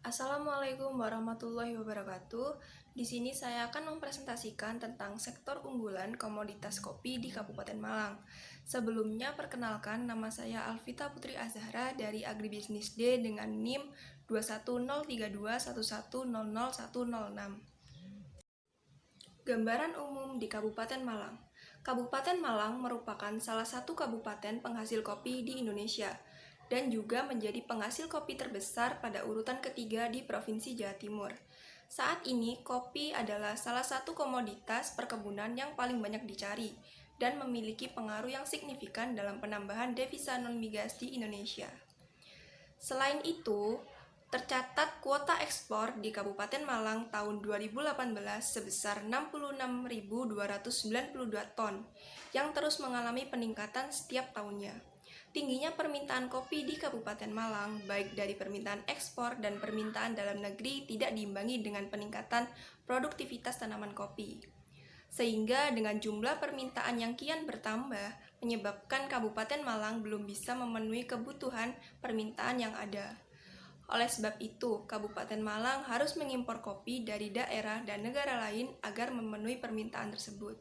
Assalamualaikum warahmatullahi wabarakatuh. Di sini saya akan mempresentasikan tentang sektor unggulan komoditas kopi di Kabupaten Malang. Sebelumnya, perkenalkan nama saya Alvita Putri Azhara dari Agribisnis D dengan NIM 2103211000106. Gambaran umum di Kabupaten Malang. Kabupaten Malang merupakan salah satu kabupaten penghasil kopi di Indonesia dan juga menjadi penghasil kopi terbesar pada urutan ketiga di Provinsi Jawa Timur. Saat ini, kopi adalah salah satu komoditas perkebunan yang paling banyak dicari dan memiliki pengaruh yang signifikan dalam penambahan devisa non-migas di Indonesia. Selain itu, tercatat kuota ekspor di Kabupaten Malang tahun 2018 sebesar 66.292 ton, yang terus mengalami peningkatan setiap tahunnya. Tingginya permintaan kopi di Kabupaten Malang, baik dari permintaan ekspor dan permintaan dalam negeri, tidak diimbangi dengan peningkatan produktivitas tanaman kopi. Sehingga dengan jumlah permintaan yang kian bertambah, menyebabkan Kabupaten Malang belum bisa memenuhi kebutuhan permintaan yang ada. Oleh sebab itu, Kabupaten Malang harus mengimpor kopi dari daerah dan negara lain agar memenuhi permintaan tersebut.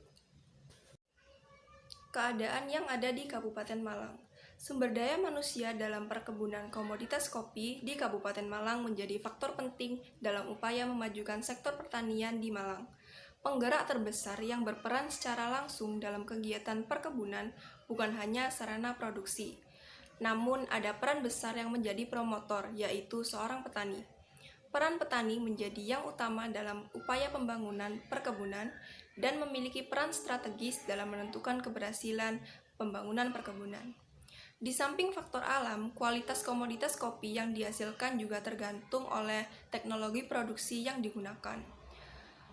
Keadaan yang ada di Kabupaten Malang. Sumber daya manusia dalam perkebunan komoditas kopi di Kabupaten Malang menjadi faktor penting dalam upaya memajukan sektor pertanian di Malang. Penggerak terbesar yang berperan secara langsung dalam kegiatan perkebunan bukan hanya sarana produksi, namun ada peran besar yang menjadi promotor, yaitu seorang petani. Peran petani menjadi yang utama dalam upaya pembangunan perkebunan dan memiliki peran strategis dalam menentukan keberhasilan pembangunan perkebunan. Di samping faktor alam, kualitas komoditas kopi yang dihasilkan juga tergantung oleh teknologi produksi yang digunakan.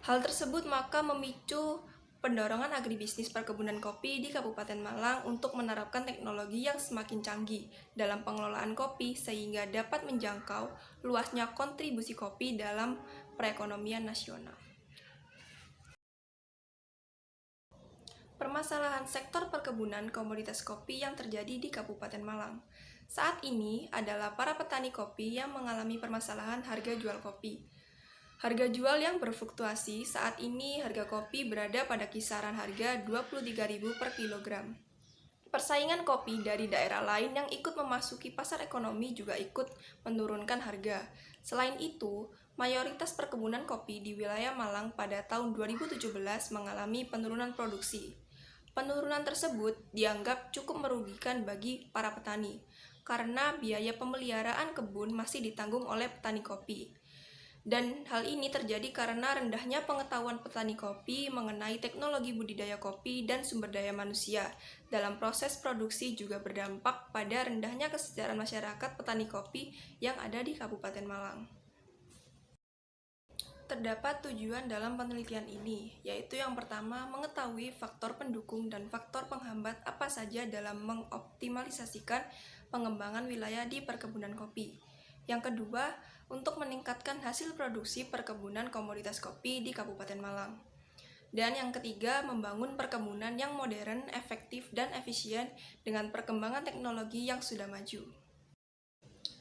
Hal tersebut maka memicu pendorongan agribisnis perkebunan kopi di Kabupaten Malang untuk menerapkan teknologi yang semakin canggih dalam pengelolaan kopi sehingga dapat menjangkau luasnya kontribusi kopi dalam perekonomian nasional. Permasalahan sektor perkebunan komoditas kopi yang terjadi di Kabupaten Malang saat ini adalah para petani kopi yang mengalami permasalahan harga jual kopi. Harga jual yang berfluktuasi saat ini harga kopi berada pada kisaran harga Rp23.000 per kilogram. Persaingan kopi dari daerah lain yang ikut memasuki pasar ekonomi juga ikut menurunkan harga. Selain itu, mayoritas perkebunan kopi di wilayah Malang pada tahun 2017 mengalami penurunan produksi. Penurunan tersebut dianggap cukup merugikan bagi para petani, karena biaya pemeliharaan kebun masih ditanggung oleh petani kopi. Dan hal ini terjadi karena rendahnya pengetahuan petani kopi mengenai teknologi budidaya kopi dan sumber daya manusia dalam proses produksi juga berdampak pada rendahnya kesejahteraan masyarakat petani kopi yang ada di Kabupaten Malang. Terdapat tujuan dalam penelitian ini, yaitu yang pertama, mengetahui faktor pendukung dan faktor penghambat apa saja dalam mengoptimalisasikan pengembangan wilayah di perkebunan kopi. Yang kedua, untuk meningkatkan hasil produksi perkebunan komoditas kopi di Kabupaten Malang. Dan yang ketiga, membangun perkebunan yang modern, efektif, dan efisien dengan perkembangan teknologi yang sudah maju.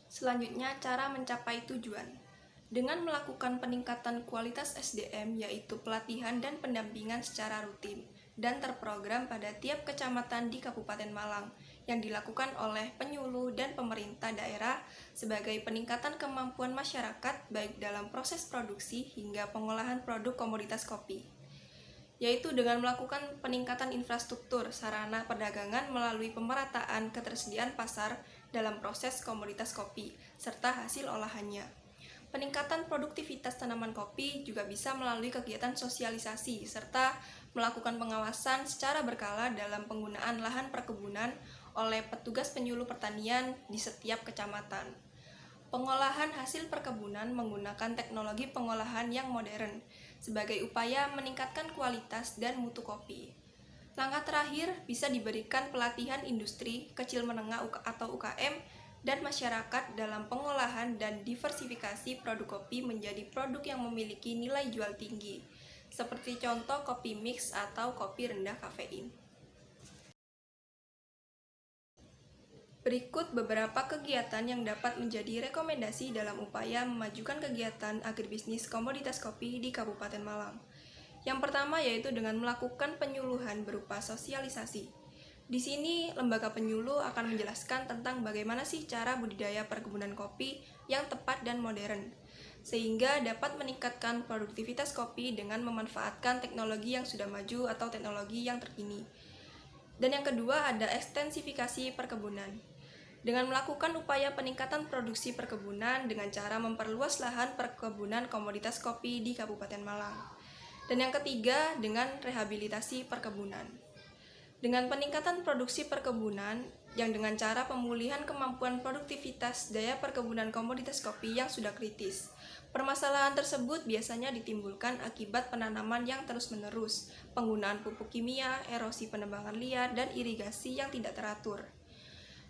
Selanjutnya, cara mencapai tujuan. Dengan melakukan peningkatan kualitas SDM, yaitu pelatihan dan pendampingan secara rutin dan terprogram pada tiap kecamatan di Kabupaten Malang, yang dilakukan oleh penyuluh dan pemerintah daerah sebagai peningkatan kemampuan masyarakat baik dalam proses produksi hingga pengolahan produk komoditas kopi, yaitu dengan melakukan peningkatan infrastruktur sarana perdagangan melalui pemerataan ketersediaan pasar dalam proses komoditas kopi serta hasil olahannya. Peningkatan produktivitas tanaman kopi juga bisa melalui kegiatan sosialisasi serta melakukan pengawasan secara berkala dalam penggunaan lahan perkebunan oleh petugas penyuluh pertanian di setiap kecamatan. Pengolahan hasil perkebunan menggunakan teknologi pengolahan yang modern sebagai upaya meningkatkan kualitas dan mutu kopi. Langkah terakhir bisa diberikan pelatihan industri kecil menengah atau UKM dan masyarakat dalam pengolahan dan diversifikasi produk kopi menjadi produk yang memiliki nilai jual tinggi, seperti contoh kopi mix atau kopi rendah kafein. Berikut beberapa kegiatan yang dapat menjadi rekomendasi dalam upaya memajukan kegiatan agribisnis komoditas kopi di Kabupaten Malang. Yang pertama yaitu dengan melakukan penyuluhan berupa sosialisasi. Di sini, lembaga penyuluh akan menjelaskan tentang bagaimana sih cara budidaya perkebunan kopi yang tepat dan modern, sehingga dapat meningkatkan produktivitas kopi dengan memanfaatkan teknologi yang sudah maju atau teknologi yang terkini. Dan yang kedua ada ekstensifikasi perkebunan. Dengan melakukan upaya peningkatan produksi perkebunan dengan cara memperluas lahan perkebunan komoditas kopi di Kabupaten Malang. Dan yang ketiga, dengan rehabilitasi perkebunan. Dengan peningkatan produksi perkebunan, yang dengan cara pemulihan kemampuan produktivitas daya perkebunan komoditas kopi yang sudah kritis. Permasalahan tersebut biasanya ditimbulkan akibat penanaman yang terus-menerus, penggunaan pupuk kimia, erosi penebangan liar, dan irigasi yang tidak teratur.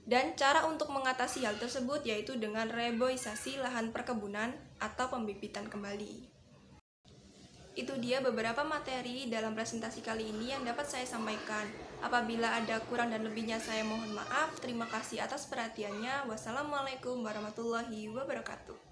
Dan cara untuk mengatasi hal tersebut yaitu dengan reboisasi lahan perkebunan atau pembibitan kembali. Itu dia beberapa materi dalam presentasi kali ini yang dapat saya sampaikan. Apabila ada kurang dan lebihnya saya mohon maaf. Terima kasih atas perhatiannya. Wassalamualaikum warahmatullahi wabarakatuh.